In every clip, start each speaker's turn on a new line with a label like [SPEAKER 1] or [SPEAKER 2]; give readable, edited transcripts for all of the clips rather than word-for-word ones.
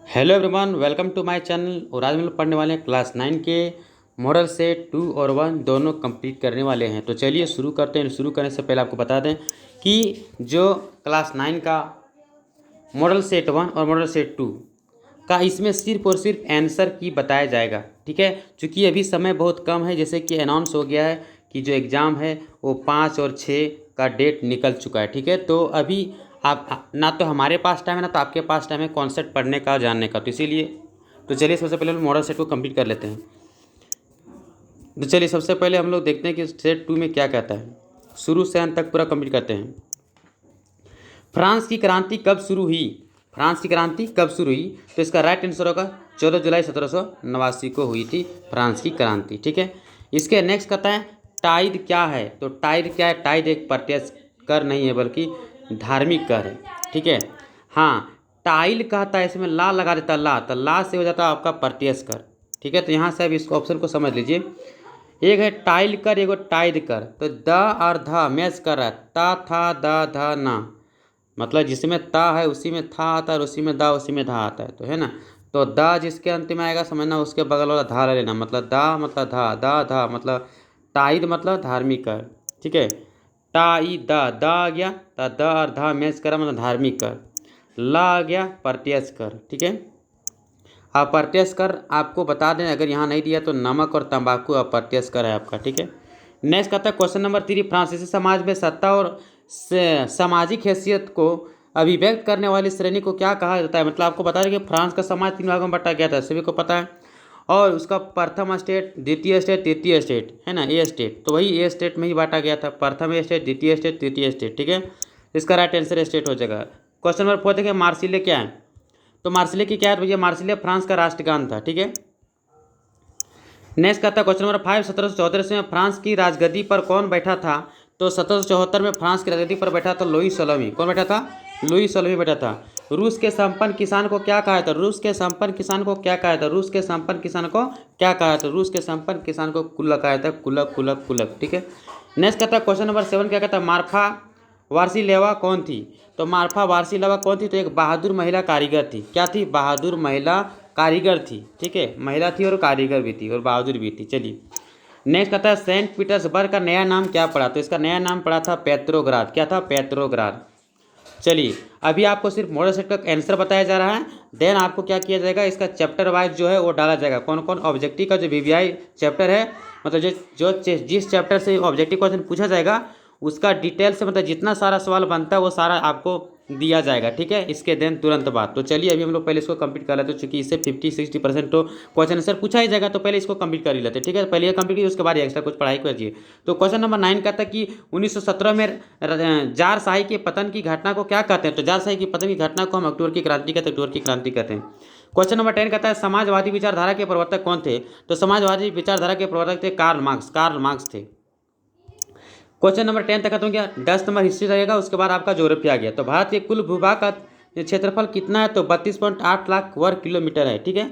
[SPEAKER 1] Hello everyone, welcome to my channel. और आज हम लोग पढ़ने वाले हैं क्लास 9 के मॉडल सेट 2 और 1 दोनों कंप्लीट करने वाले हैं। तो चलिए शुरू करते हैं। शुरू करने से पहले आपको बता दें कि जो क्लास 9 का मॉडल सेट 1 और मॉडल सेट 2 का इसमें सिर्फ और सिर्फ आंसर की बताया जाएगा, ठीक है। चूँकि अभी समय बहुत कम है, जैसे कि अनाउंस हो गया है कि जो एग्ज़ाम है वो 5 और 6 का डेट निकल चुका है, ठीक है। तो अभी आप ना तो हमारे पास टाइम है ना तो आपके पास टाइम है कॉन्सेप्ट पढ़ने का, जानने का। तो इसीलिए तो चलिए सबसे पहले हम मॉडल सेट को कंप्लीट कर लेते हैं। तो चलिए सबसे पहले हम लोग देखते हैं कि सेट 2 में क्या कहता है। शुरू से अंत तक पूरा कंप्लीट करते हैं। फ्रांस की क्रांति कब शुरू हुई? फ्रांस की क्रांति कब शुरू हुई? तो इसका राइट आंसर होगा 14 जुलाई 1789 को हुई थी फ्रांस की क्रांति, ठीक है। इसके नेक्स्ट कहता है टाइड क्या है? तो टाइड क्या है? टाइड एक प्रत्यक्ष कर नहीं है बल्कि धार्मिक कर है, ठीक है। हाँ, टाइल कहता है, इसमें ला लगा देता ला, तो ला से हो जाता है आपका प्रत्यक्ष कर, ठीक है। तो यहाँ से अब इस ऑप्शन को समझ लीजिए। एक है टाइल कर, एक टाइड कर। तो द और ध मैच कर रहा है, ता था द ध ना, मतलब जिसमें ता है उसी में था आता है और उसी में दा उसी में धा आता है, तो है ना। तो दा जिसके अंत में आएगा समझना उसके बगल वाला धा ले लेना, मतलब दा मतलब धा, दा धा मतलब टाइड मतलब धार्मिक कर, ठीक है। टाई दा आ गया, तो द और धा मैच करा मतलब धार्मिक कर। ला आ गया प्रत्यक्ष कर, ठीक है। अप्रत्यक्ष कर आपको बता दें, अगर यहाँ नहीं दिया तो नमक और तंबाकू अप्रत्यक्ष कर है आपका, ठीक है। नेक्स्ट आता है क्वेश्चन नंबर 3। फ्रांसीसी समाज में सत्ता और सामाजिक हैसियत को अभिव्यक्त करने वाली श्रेणी को क्या कहा जाता है? मतलब आपको बता दें कि फ्रांस का समाज 3 भागों में बांटा गया था, सभी को पता है। और उसका प्रथम स्टेट, द्वितीय स्टेट, तृतीय स्टेट, है ना, ए स्टेट। तो वही ए स्टेट में ही बांटा गया था, प्रथम स्टेट, द्वितीय स्टेट, तृतीय स्टेट, ठीक है। इसका राइट आंसर स्टेट हो जाएगा। क्वेश्चन नंबर 4 देखिए, मार्सिले क्या है? तो मार्सिले की क्या है भैया? मार्सिले फ्रांस का राष्ट्रगान था, ठीक है। नेक्स्ट कहता है क्वेश्चन नंबर 5। 1774 में फ्रांस की राजगद्दी पर कौन बैठा था? तो 1774 में फ्रांस की राजगद्दी पर बैठा था लुई सलोमी। कौन बैठा था? लुई सलोमी बैठा था। रूस के संपन्न किसान को क्या कहा था? रूस के संपन्न किसान को क्या कहा था? रूस के संपन्न किसान को क्या कहा था? रूस के संपन्न किसान को कुल्लक कहा था, कुल्लक कुल्लक कुल्लक, ठीक है। नेक्स्ट कहता है क्वेश्चन नंबर 7 क्या कहता है? मार्फा वार्सिलेवा कौन थी? तो मार्फा वार्सिलेवा कौन थी? तो एक बहादुर महिला कारीगर थी। क्या थी? बहादुर महिला कारीगर थी, ठीक है। महिला थी और कारीगर भी थी और बहादुर भी थी। चलिए नेक्स्ट कहता है सेंट पीटर्सबर्ग का नया नाम क्या पड़ा? तो इसका नया नाम पड़ा था पेट्रोग्राद। क्या था? पेट्रोग्राद। चलिए अभी आपको सिर्फ मॉडल सेट का आंसर बताया जा रहा है, देन आपको क्या किया जाएगा, इसका चैप्टर वाइज जो है वो डाला जाएगा। कौन कौन ऑब्जेक्टिव का जो वीवीआई चैप्टर है, मतलब जिस चैप्टर से ऑब्जेक्टिव क्वेश्चन पूछा जाएगा उसका डिटेल से, मतलब जितना सारा सवाल बनता है वो सारा आपको दिया जाएगा, ठीक है, इसके देन तुरंत बाद। तो चलिए अभी हम लोग पहले इसको कंप्लीट कर लेते हैं, चूँकि इससे 50-60% तो क्वेश्चन आंसर पूछा ही जाएगा, तो पहले इसको कंप्लीट कर ही लेते हैं, ठीक है। पहले ये कंप्लीट कीजिए, उसके बाद एक्स्ट्रा कुछ पढ़ाई कीजिए। तो क्वेश्चन नंबर 9 कहता है कि 1917 में जार शाही के पतन की घटना को क्या कहते हैं? तो जार शाही के पतन की घटना को हम अक्टूबर की क्रांति कहते हैं, अक्टूबर की क्रांति कहते हैं। क्वेश्चन नंबर 10 कहता है समाजवादी विचारधारा के प्रवर्तक कौन थे? तो समाजवादी विचारधारा के प्रवर्तक थे कार्ल मार्क्स। कार्ल मार्क्स थे। क्वेश्चन नंबर 10 तक खत्म हो गया। 10 नंबर हिस्ट्री रहेगा, उसके बाद आपका ज्योग्राफी आ गया। तो भारत के कुल भूभाग का क्षेत्रफल कितना है? तो 32.8 लाख वर्ग किलोमीटर है, ठीक है।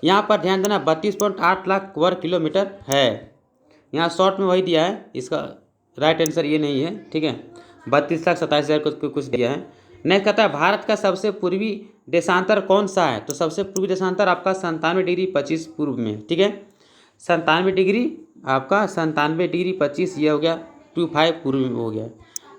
[SPEAKER 1] यहाँ पर ध्यान देना 32.8 लाख वर्ग किलोमीटर है। यहाँ शॉर्ट में वही दिया है, इसका राइट आंसर ये नहीं है, ठीक है। 32,27,000 कुछ दिया है। नेक्स्ट कहता है भारत का सबसे पूर्वी देशांतर कौन सा है? तो सबसे पूर्वी देशांतर आपका 97°25 पूर्व में, ठीक है। 97 डिग्री आपका 97 डिग्री 25 ये हो गया, 25 पूर्व में हो गया।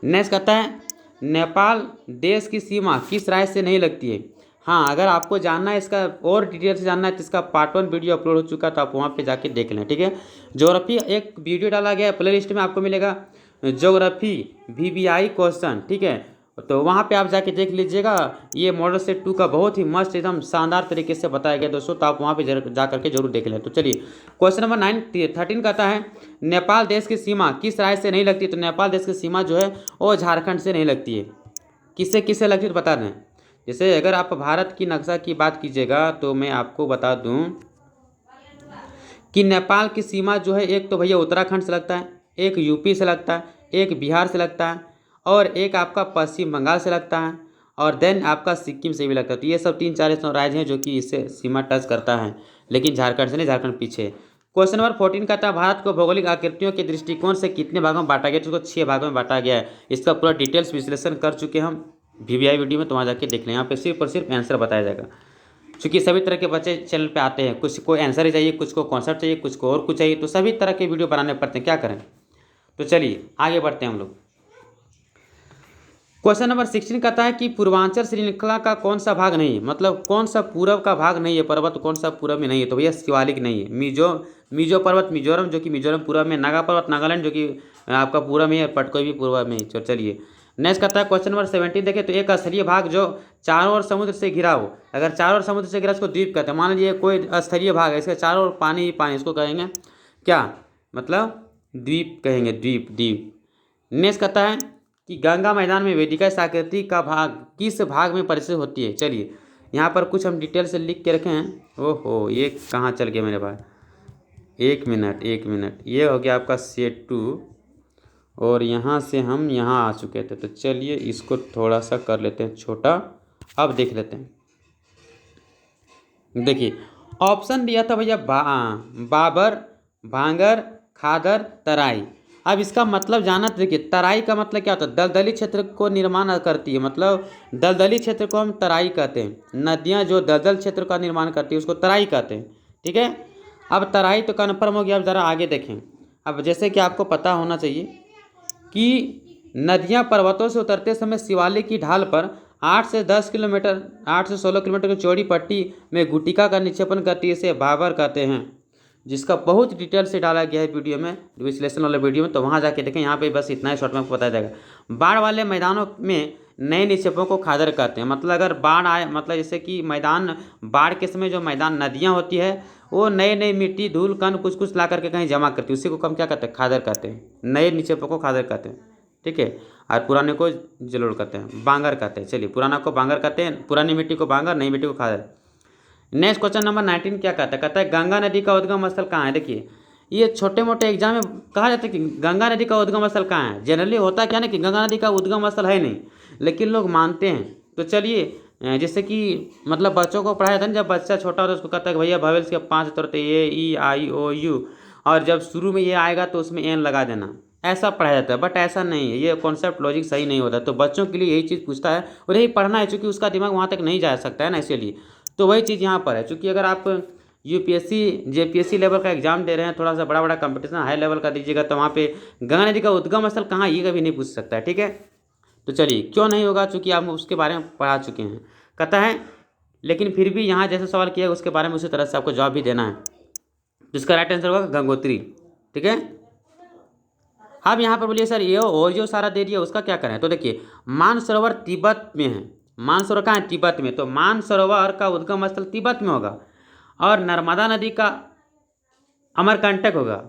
[SPEAKER 1] नेक्स्ट कहता है नेपाल देश की सीमा किस राज्य से नहीं लगती है? हाँ, अगर आपको जानना है इसका और डिटेल से जानना है तो इसका पार्ट 1 वीडियो अपलोड हो चुका, तो आप वहाँ पे जाके देख लें, ठीक है। ज्योग्राफी एक वीडियो डाला गया है, प्ले लिस्ट में आपको मिलेगा ज्योग्राफी वीवीआई क्वेश्चन, ठीक है। तो वहाँ पे आप जाके देख लीजिएगा। ये मॉडल सेट 2 का बहुत ही मस्त एकदम शानदार तरीके से बताया गया दोस्तों, तो आप वहाँ पे जा करके जरूर देख लें। तो चलिए क्वेश्चन नंबर 13 कहता है नेपाल देश की सीमा किस राज्य से नहीं लगती? तो नेपाल देश की सीमा जो है वो झारखंड से नहीं लगती है। किससे किससे लगती है तो बता दें। जैसे अगर आप भारत की नक्शा की बात कीजिएगा तो मैं आपको बता दूं कि नेपाल की सीमा जो है एक तो भैया उत्तराखंड से लगता है, एक यूपी से लगता है, एक बिहार से लगता है और एक आपका पश्चिम बंगाल से लगता है और देन आपका सिक्किम से भी लगता है। तो ये सब 3-4 ऐसे राज्य हैं जो कि इससे सीमा टच करता है, लेकिन झारखंड से नहीं, झारखंड पीछे। क्वेश्चन नंबर 14 कहता है भारत को भौगोलिक आकृतियों के दृष्टिकोण से कितने भागों में बांटा गया? तो 6 भागों में बांटा गया है। इसका पूरा डिटेल्स विश्लेषण कर चुके हम वीवीआई वीडियो में, तो वहाँ जाके देख लें। यहाँ पे सिर्फ और सिर्फ आंसर बताया जाएगा। क्योंकि सभी तरह के बच्चे चैनल पे आते हैं, कुछ को आंसर ही चाहिए, कुछ को कॉन्सेप्ट चाहिए, कुछ को और कुछ चाहिए, तो सभी तरह के वीडियो बनाने पड़ते हैं, क्या करें। तो चलिए आगे बढ़ते हैं हम लोग। क्वेश्चन नंबर 16 कहता है कि पूर्वांचल श्रृंखला का कौन सा भाग नहीं है, मतलब कौन सा पूरब का भाग नहीं है, पर्वत कौन सा पूरब में नहीं है। तो भैया शिवालिक नहीं है। मिजो पर्वत मिजोरम, जो कि मिजोरम पूरब में, नागा पर्वत नागालैंड, जो कि आपका पूरब में है, और पटकोई भी पूरब में है। चलिए नेक्स्ट कहता है क्वेश्चन नंबर 17 देखें तो एक स्थलीय भाग जो चारों ओर समुद्र से घिरा हो, अगर चारों ओर समुद्र से घिरा उसको द्वीप कहते हैं। मान लीजिए कोई स्थलीय भाग है, इसके चारों ओर पानी ही पानी, इसको कहेंगे क्या, मतलब द्वीप कहेंगे, द्वीप द्वीप। नेक्स्ट कहता है कि गंगा मैदान में वेदिका आकृति का भाग किस भाग में परिचित होती है। चलिए यहाँ पर कुछ हम डिटेल से लिख के रखे हैं। ओहो ये कहाँ चल गया मेरे पास, एक मिनट, ये हो गया आपका सेट 2, और यहाँ से हम यहाँ आ चुके थे। तो चलिए इसको थोड़ा सा कर लेते हैं छोटा, अब देख लेते हैं। देखिए ऑप्शन दिया था भैया बाबर, भांगर, खादर, तराई। अब इसका मतलब जाना, तो देखिए तराई का मतलब क्या होता है, दलदली क्षेत्र को निर्माण करती है, मतलब दलदली क्षेत्र को हम तराई कहते हैं। नदियाँ जो दलदल क्षेत्र का निर्माण करती है उसको तराई कहते हैं, ठीक है। अब तराई तो कन्फर्म हो गया। अब ज़रा आगे देखें। अब जैसे कि आपको पता होना चाहिए कि नदियाँ पर्वतों से उतरते समय शिवालिक की ढाल पर 8 से 10 किलोमीटर, 8 से 16 किलोमीटर की चौड़ी पट्टी में गुटिका का निक्षेपण करती है, इसे बाबर कहते हैं, जिसका बहुत डिटेल से डाला गया है वीडियो में, विश्लेषण वाले वीडियो में। तो वहाँ जाके देखें, यहाँ पे बस इतना ही शॉर्ट में आपको बताया जाएगा। बाढ़ वाले मैदानों में नए निक्षेपों को खादर कहते हैं, मतलब अगर बाढ़ आए, मतलब जैसे कि मैदान, बाढ़ के समय जो मैदान नदियाँ होती है वो नई नई मिट्टी धूल कण कुछ कुछ ला करके कहीं जमा करती है, उसी को हम क्या कहते हैं, खादर कहते हैं। नए निक्षेपों को खादर कहते हैं, ठीक है। और पुराने को जलोढ़ कहते हैं, बांगर कहते हैं। चलिए पुराना को बांगर कहते हैं, पुरानी मिट्टी को बांगर, नई मिट्टी को खादर। नेक्स्ट क्वेश्चन नंबर 19 क्या कहता है गंगा नदी का उद्गम स्थल कहाँ है। देखिए ये छोटे मोटे एग्जाम में कहा जाता है कि गंगा नदी का उद्गम स्थल कहाँ है। जनरली होता क्या ना कि गंगा नदी का उद्गम स्थल है नहीं, लेकिन लोग मानते हैं। तो चलिए जैसे कि मतलब बच्चों को पढ़ाया था ना, जब बच्चा छोटा होता है उसको कहता है कि भैया भवेल्स के 5 तौर होते ए ई आई ओ यू, और जब शुरू में ये आएगा तो उसमें एन लगा देना, ऐसा पढ़ाया जाता है। बट ऐसा नहीं है, ये कॉन्सेप्ट लॉजिक सही नहीं होता। तो बच्चों के लिए यही चीज़ पूछता है और यही पढ़ना है, चूँकि उसका दिमाग वहाँ तक नहीं जा सकता है ना, इसलिए। तो वही चीज़ यहाँ पर है, क्योंकि अगर आप यूपीएससी जेपीएससी लेवल का एग्जाम दे रहे हैं, थोड़ा सा बड़ा बड़ा कंपटीशन हाई लेवल का दीजिएगा, तो वहाँ पे गंगा नदी का उद्गम स्थल कहाँ, ये कभी नहीं पूछ सकता है, ठीक है। तो चलिए क्यों नहीं होगा, चूँकि आप उसके बारे में पढ़ा चुके हैं। कहता है लेकिन फिर भी यहाँ जैसे सवाल किया उसके बारे में उसी तरह से आपको जवाब भी देना है। तो इसका राइट आंसर होगा गंगोत्री, ठीक है। अब यहाँ पर बोलिए सर ये और जो सारा दे दिया उसका क्या करें। तो देखिए मानसरोवर तिब्बत में है, मानसरोवर कहाँ है, तिब्बत में। तो मानसरोवर का उद्गम स्थल तिब्बत में होगा, और नर्मदा नदी का अमरकंटक होगा,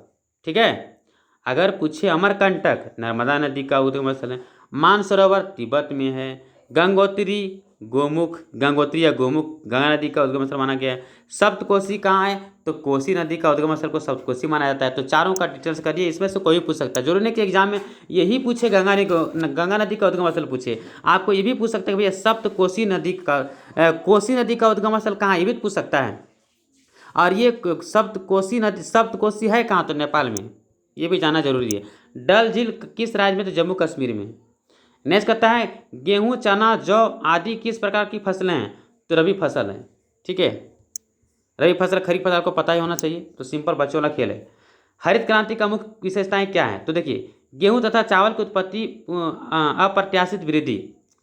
[SPEAKER 1] ठीक है। अगर पूछे अमरकंटक नर्मदा नदी का उद्गम स्थल है, मानसरोवर तिब्बत में है, गंगोत्री गोमुख, गंगोत्री या गोमुख गंगा नदी का उद्गम स्थल माना गया है। सप्तकोशी कहाँ है, तो कोसी नदी का उद्गम स्थल को सप्तकोशी माना जाता है। तो चारों का डिटेल्स करिए, इसमें से कोई भी पूछ सकता है। जरूरी नहीं कि एग्जाम में यही पूछे गंगा नदी का उद्गम स्थल पूछे, आपको ये भी पूछ सकता है भैया सप्तकोशी नदी का कोसी नदी का उद्गम स्थल कहाँ है, ये भी पूछ सकता है। और ये सप्तकोशी नदी, सप्तकोशी है कहाँ, तो नेपाल में, ये भी जानना जरूरी है। डल झील किस राज्य में, तो जम्मू कश्मीर में। नेक्स्ट कहता है गेहूं, चना, जौ आदि किस प्रकार की फसलें हैं, तो रबी फसल है, ठीक है। रबी फसल, खरीफ फसल आपको पता ही होना चाहिए, तो सिंपल बच्चों वाला खेल है। हरित क्रांति का मुख्य विशेषताएं क्या है, तो देखिए गेहूं तथा चावल की उत्पत्ति अप्रत्याशित वृद्धि।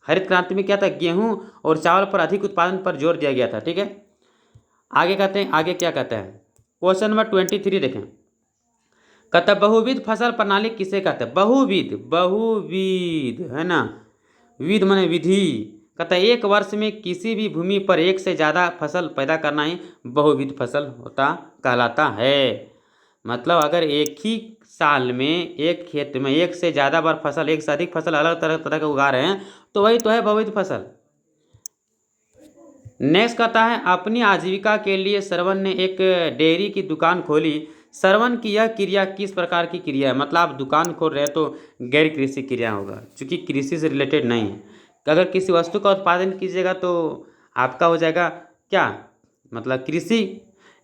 [SPEAKER 1] हरित क्रांति में क्या था, गेहूं और चावल पर अधिक उत्पादन पर जोर दिया गया था, ठीक है। आगे कहते हैं, आगे क्या कहते हैं, क्वेश्चन नंबर 23 देखें। कहता है बहुविध फसल प्रणाली किसे कहते हैं, बहुविध, बहुविध है ना, विध माने विधि। कहता है एक वर्ष में किसी भी भूमि पर एक से ज़्यादा फसल पैदा करना ही बहुविध फसल होता कहलाता है। मतलब अगर एक ही साल में एक खेत में एक से ज़्यादा बार फसल, एक से अधिक फसल अलग तरह तरह के उगा रहे हैं, तो वही तो है बहुविध फसल। नेक्स्ट कहता है अपनी आजीविका के लिए श्रवण ने एक डेयरी की दुकान खोली। श्रवण की यह क्रिया किस प्रकार की क्रिया है, मतलब आप दुकान खोल रहे हैं तो गैर कृषि क्रिया होगा, क्योंकि कृषि से रिलेटेड नहीं है। अगर किसी वस्तु का उत्पादन कीजिएगा तो आपका हो जाएगा क्या, मतलब कृषि।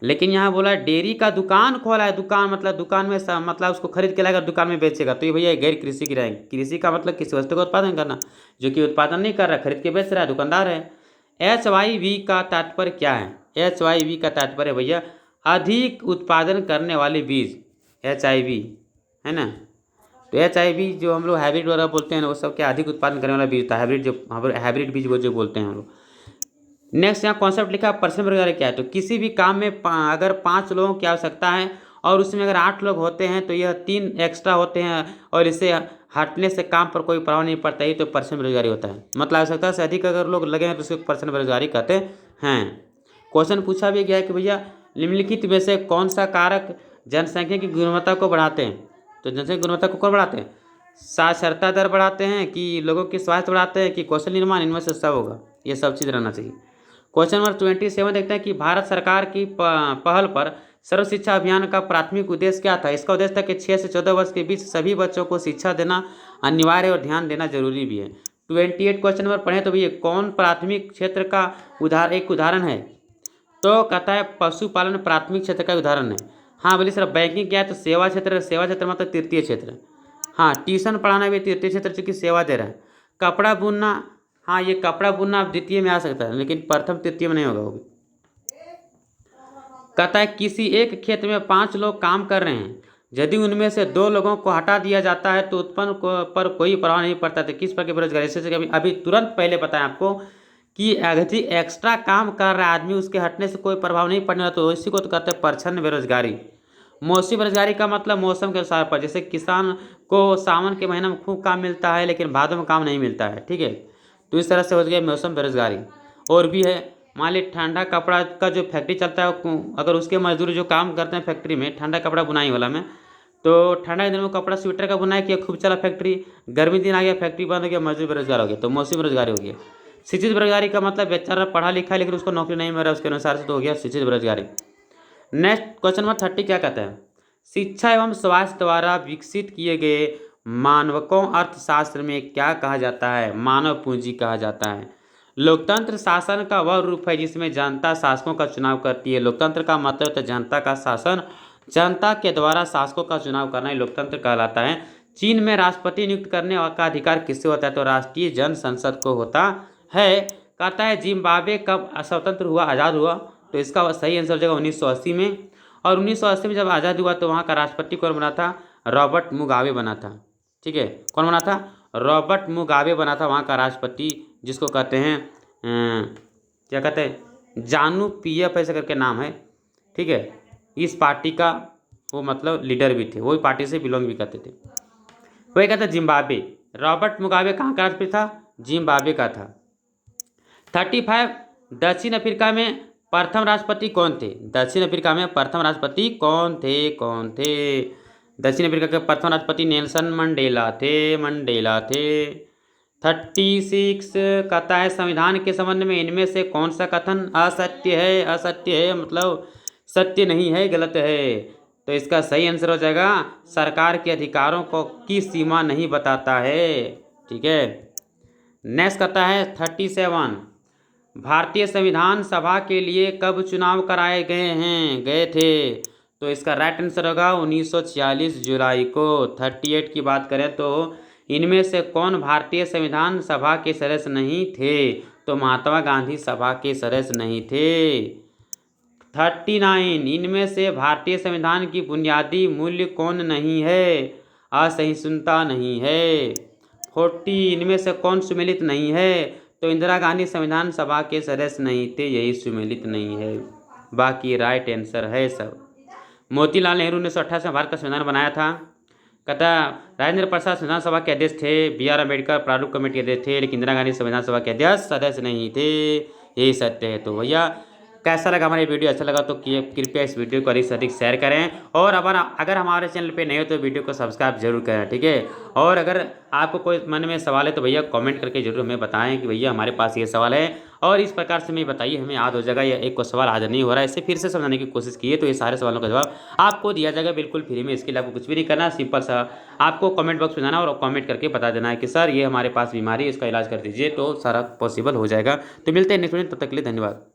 [SPEAKER 1] लेकिन यहाँ बोला डेयरी का दुकान खोला है, दुकान मतलब दुकान में मतलब उसको खरीद के लाएगा दुकान में बेचेगा, तो ये भैया गैर कृषि क्रिया है। कृषि का मतलब किसी वस्तु का उत्पादन करना, जो कि उत्पादन नहीं कर रहा, खरीद के बेच रहा है, दुकानदार है। HYV का तात्पर्य क्या है? HYV का तात्पर्य भैया अधिक उत्पादन करने वाले बीज, HIV है ना। तो HIV जो हम लोग हाइब्रिड वगैरह बोलते हैं ना, वो सब क्या अधिक उत्पादन करने वाला बीज होता है, हाइब्रिड बीज वो जो बोलते हैं हम लोग। नेक्स्ट यहाँ कॉन्सेप्ट लिखा है पर्सन बेरोजगारी क्या है? तो किसी भी काम में अगर 5 लोगों की आवश्यकता है और उसमें अगर 8 लोग होते हैं तो यह 3 एक्स्ट्रा होते हैं और इससे हटने से काम पर कोई प्रभाव नहीं पड़ता, ही तो पर्सन बेरोजगारी होता है। मतलब आवश्यकता से अधिक अगर लोग लगे हैं तो उसको पर्सन बेरोजगारी कहते हैं। क्वेश्चन पूछा भी गया है कि भैया निम्नलिखित में से कौन सा कारक जनसंख्या की गुणवत्ता को बढ़ाते हैं? तो जनसंख्या की गुणवत्ता को कौन बढ़ाते हैं? साक्षरता दर बढ़ाते हैं कि लोगों की स्वास्थ्य बढ़ाते हैं कि कौशल निर्माण? इनमें से सब होगा, ये सब चीज़ रहना चाहिए। क्वेश्चन नंबर 27 देखते हैं कि भारत सरकार की पहल पर सर्व शिक्षा अभियान का प्राथमिक उद्देश्य क्या था? इसका उद्देश्य था कि 6 से 14 वर्ष के बीच सभी बच्चों को शिक्षा देना अनिवार्य और ध्यान देना जरूरी भी है। 28 क्वेश्चन नंबर पढ़ें तो भैया कौन प्राथमिक क्षेत्र का एक उदाहरण है? तो कहता है पशुपालन प्राथमिक क्षेत्र का उदाहरण है। हाँ बोलिए सर बैंकिंग क्या है? तो सेवा क्षेत्र मतलब तृतीय क्षेत्र। हाँ ट्यूशन पढ़ाना भी तृतीय क्षेत्र चूँकि सेवा दे रहा है। कपड़ा बुनना, हाँ ये कपड़ा बुनना द्वितीय में आ सकता है लेकिन प्रथम तृतीय में नहीं होगा वो भी। कहता है किसी एक खेत में 5 लोग काम कर रहे हैं, यदि उनमें से 2 लोगों को हटा दिया जाता है तो उत्पन्न पर कोई प्रभाव नहीं पड़ता। तो किस प्रकार की बेरोजगारी? जैसे अभी तुरंत पहले बताया आपको कि यदि एक्स्ट्रा काम कर रहा है आदमी, उसके हटने से कोई प्रभाव नहीं पड़ने वाला, तो इसी को तो कहते हैं परछन्न बेरोजगारी। मौसमी बेरोजगारी का मतलब मौसम के अनुसार पर, जैसे किसान को सावन के महीने में खूब काम मिलता है लेकिन भादों में काम नहीं मिलता है, ठीक है। तो इस तरह से हो गया मौसम बेरोजगारी। और भी है, मान ली ठंडा कपड़ा का जो फैक्ट्री चलता है, अगर उसके मजदूर जो काम करते हैं फैक्ट्री में ठंडा कपड़ा बुनाई वाला में, तो ठंडा के दिन में कपड़ा स्वेटर का बुनाई किया, खूब चला फैक्ट्री, गर्मी दिन आ गया फैक्ट्री बंद हो गया, मजदूर बेरोजगार हो गया, तो मौसमी बेरोजगारी हो गया। शिक्षित बेरोजगारी का मतलब बेचारा पढ़ा लिखा है लेकिन उसको नौकरी नहीं मिल रहा, उसके अनुसार से तो हो गया शिक्षित बेरोजगारी। नेक्स्ट क्वेश्चन नंबर 30 क्या कहता है? शिक्षा एवं स्वास्थ्य द्वारा विकसित किए गए मानवकों अर्थशास्त्र में क्या कहा जाता है? मानव पूंजी कहा जाता है। लोकतंत्र शासन का वह रूप है जिसमें जनता शासकों का चुनाव करती है। लोकतंत्र का मतलब है जनता का शासन, जनता के द्वारा शासकों का चुनाव करना ही लोकतंत्र कहलाता है। चीन में राष्ट्रपति नियुक्त करने का अधिकार किससे होता है? तो राष्ट्रीय जन संसद को होता है। कहता है जिम्बाब्वे कब स्वतंत्र हुआ, आज़ाद हुआ? तो इसका सही आंसर हो जाएगा 1980 में। और 1980 में जब आज़ाद हुआ तो वहाँ का राष्ट्रपति कौन बना था? रॉबर्ट मुगाबे बना था, ठीक है। कौन बना था? रॉबर्ट मुगाबे बना था वहाँ का राष्ट्रपति, जिसको कहते हैं क्या कहते हैं, जानू PF ऐसे करके नाम है, ठीक है। इस पार्टी का वो मतलब लीडर भी थे, वही पार्टी से बिलोंग भी करते थे। वही कहते हैं जिम्बाब्वे। रॉबर्ट मुगाबे कहाँ का राष्ट्रपति था? जिम्बाब्वे का था। 35 दक्षिण अफ्रीका में प्रथम राष्ट्रपति कौन थे? दक्षिण अफ्रीका में प्रथम राष्ट्रपति कौन थे? दक्षिण अफ्रीका के प्रथम राष्ट्रपति नेल्सन मंडेला थे। 36 कहता है संविधान के संबंध में इनमें से कौन सा कथन असत्य है मतलब सत्य नहीं है, गलत है। तो इसका सही आंसर हो जाएगा सरकार के अधिकारों को की सीमा नहीं बताता है, ठीक है। नेक्स्ट कहता है 37 भारतीय संविधान सभा के लिए कब चुनाव कराए गए थे? तो इसका राइट आंसर होगा 1946 जुलाई को। 38 की बात करें तो इनमें से कौन भारतीय संविधान सभा के सदस्य नहीं थे? तो महात्मा गांधी सभा के सदस्य नहीं थे। 39 इनमें से भारतीय संविधान की बुनियादी मूल्य कौन नहीं है? असहिष्णुता नहीं है। 40 इनमें से कौन सुमेलित नहीं है? तो इंदिरा गांधी संविधान सभा के सदस्य नहीं थे, यही सुमेलित नहीं है, बाकी राइट आंसर है सब। मोतीलाल नेहरू 1928 में भारत का संविधान बनाया था। कहता राजेंद्र प्रसाद संविधान सभा के अध्यक्ष थे, BR अम्बेडकर प्रारूप कमेटी के अध्यक्ष थे, लेकिन इंदिरा गांधी संविधान सभा के अध्यक्ष सदस्य नहीं थे, यही सत्य है। तो भैया कैसा लगा हमारा वीडियो? अच्छा लगा तो कृपया इस वीडियो को अधिक से अधिक शेयर करें, और अगर हमारे चैनल पे नए हो तो वीडियो को सब्सक्राइब जरूर करें, ठीक है। और अगर आपको कोई मन में सवाल है तो भैया कमेंट करके जरूर हमें बताएं कि भैया हमारे पास ये सवाल है, और इस प्रकार से हमें बताइए, हमें याद हो जाएगा। या एक को सवाल याद नहीं हो रहा है, इसे फिर से समझाने की कोशिश कीजिए, तो ये सारे सवालों का जवाब आपको दिया जाएगा बिल्कुल फ्री में। इसके लिए आपको कुछ भी नहीं करना, सिंपल सा आपको कमेंट बॉक्स में जाना और कमेंट करके बता देना है कि सर ये हमारे पास बीमारी है, इसका इलाज कर दीजिए, तो सारा पॉसिबल हो जाएगा। तो मिलते हैं नेक्स्ट वीडियो, तब तक के लिए धन्यवाद।